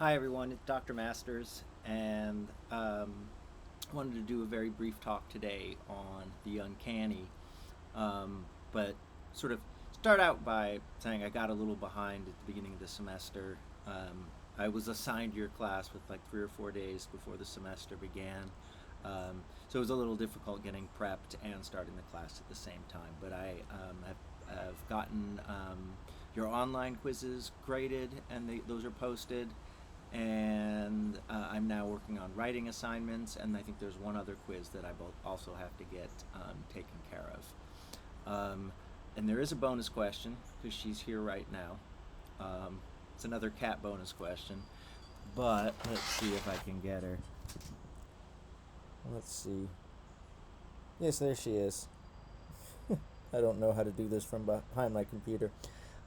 Hi everyone, it's Dr. Masters, and wanted to do a very brief talk today on the uncanny, but sort of start out by saying I got a little behind at the beginning of the semester. I was assigned your class with like 3 or 4 days before the semester began, so it was a little difficult getting prepped and starting the class at the same time. But have gotten your online quizzes graded, and those are posted, and I'm now working on writing assignments, and I think there's one other quiz that also have to get taken care of. And there is a bonus question because she's here right now. It's another cat bonus question, but let's see if I can get her. Let's see. Yes, there she is. I don't know how to do this from behind my computer.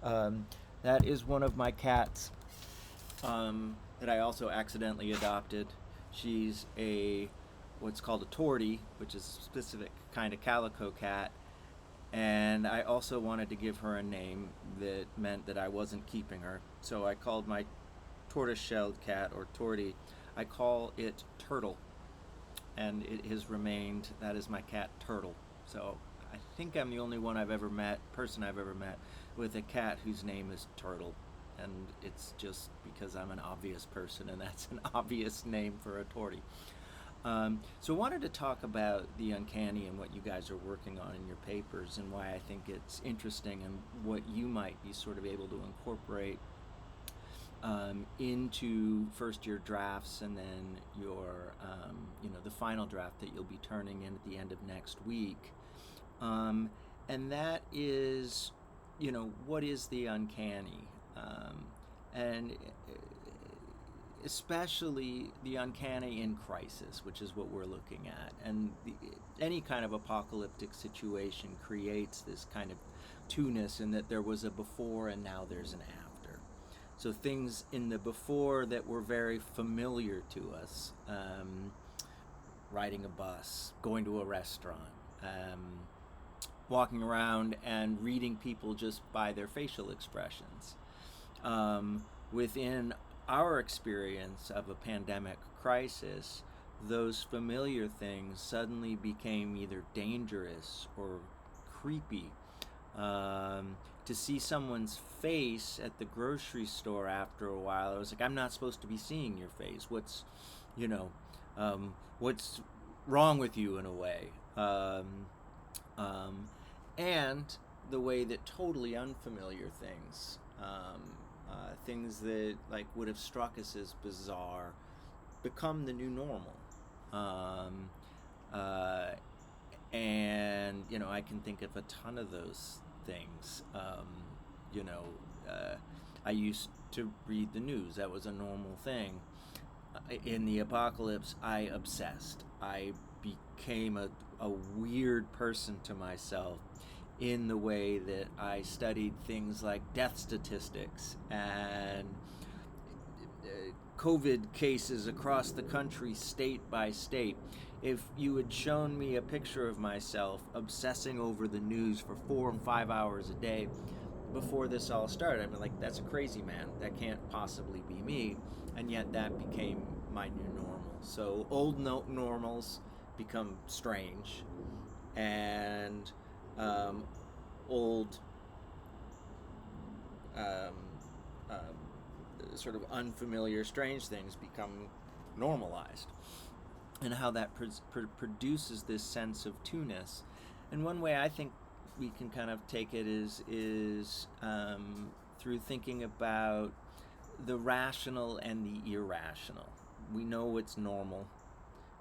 Um, that is one of my cats that I also accidentally adopted. She's a what's called a tortie, which is a specific kind of calico cat, and I also wanted to give her a name that meant that I wasn't keeping her. So I called my tortoise-shelled cat, or tortie, I call it Turtle, and it has remained, that is my cat Turtle. So I think I'm the only person I've ever met with a cat whose name is Turtle. And it's just because I'm an obvious person, and that's an obvious name for a tortie. So I wanted to talk about the uncanny and what you guys are working on in your papers, and why I think it's interesting, and what you might be sort of able to incorporate into first year drafts, and then the final draft that you'll be turning in at the end of next week. And that is, what is the uncanny? And especially the uncanny in crisis, which is what we're looking at. And any kind of apocalyptic situation creates this kind of two-ness, in that there was a before and now there's an after. So things in the before that were very familiar to us, riding a bus, going to a restaurant, walking around and reading people just by their facial expressions. Within our experience of a pandemic crisis, those familiar things suddenly became either dangerous or creepy. To see someone's face at the grocery store after a while, I was like, I'm not supposed to be seeing your face. You know, what's wrong with you, in a way? And the way that totally unfamiliar things, things that like would have struck us as bizarre, become the new normal. Um, uh, and I can think of a ton of those things. You know, I used to read the news. That was a normal thing. In the apocalypse, I obsessed. I became a weird person to myself, in the way that I studied things like death statistics and COVID cases across the country, state by state. If you had shown me a picture of myself obsessing over the news for 4 and 5 hours a day before this all started, I'd be like, that's a crazy man. That can't possibly be me. And yet that became my new normal. So old normals become strange, and old um, sort of unfamiliar, strange things become normalized, and how that produces this sense of two-ness. And one way I think we can kind of take it is through thinking about the rational and the irrational. We know what's normal,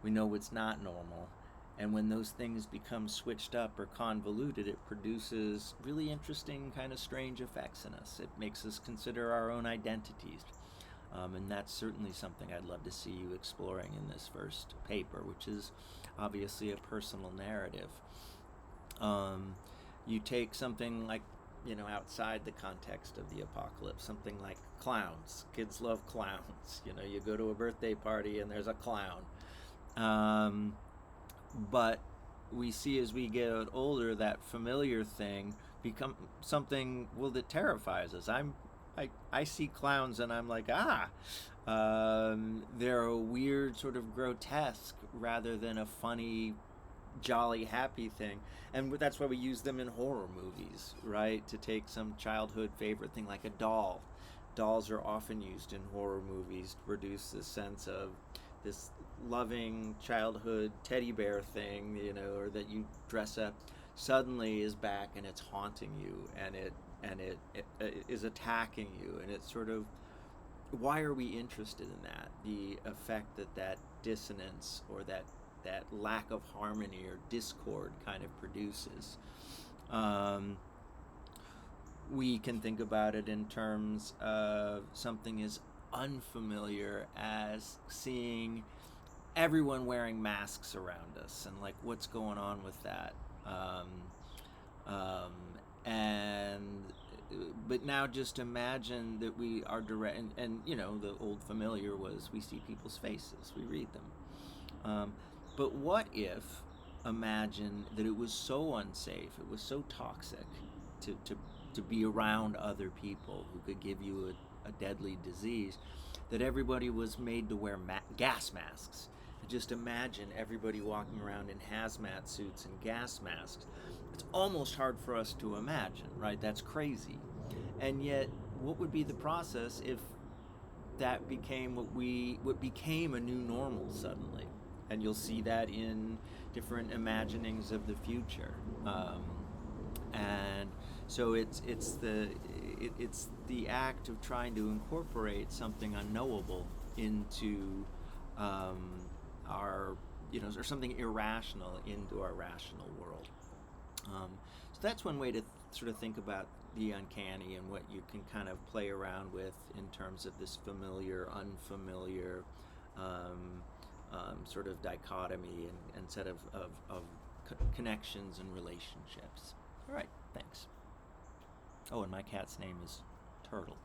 we know what's not normal, and when those things become switched up or convoluted, it produces really interesting, kind of strange effects in us. It makes us consider our own identities. And that's certainly something I'd love to see you exploring in this first paper, which is obviously a personal narrative. You take something like, outside the context of the apocalypse, something like clowns. Kids love clowns. You go to a birthday party and there's a clown. But we see, as we get older, that familiar thing become something, that terrifies us. I'm I see clowns and I'm like, they're a weird sort of grotesque rather than a funny, jolly, happy thing. And that's why we use them in horror movies, right? To take some childhood favorite thing like a doll. Dolls are often used in horror movies to produce this sense of this loving childhood teddy bear thing, or that you dress up, suddenly is back and it's haunting you, and it is attacking you, and it's sort of, why are we interested in that? The effect that dissonance, or that lack of harmony or discord kind of produces. Um, we can think about it in terms of something as unfamiliar as seeing everyone wearing masks around us, and like, what's going on with that. Um, and But now just imagine that we are direct, and the old familiar was, we see people's faces, we read them. But what if, imagine that it was so unsafe, it was so toxic to be around other people who could give you a deadly disease, that everybody was made to wear gas masks. Just imagine everybody walking around in hazmat suits and gas masks. It's almost hard for us to imagine, right? That's crazy. And yet, what would be the process if that became what became a new normal suddenly? And you'll see that in different imaginings of the future. And so it's the act of trying to incorporate something unknowable into our, or something irrational into our rational world. So that's one way to sort of think about the uncanny, and what you can kind of play around with in terms of this familiar, unfamiliar sort of dichotomy, and set of connections and relationships. All right, thanks. Oh, and my cat's name is Turtle.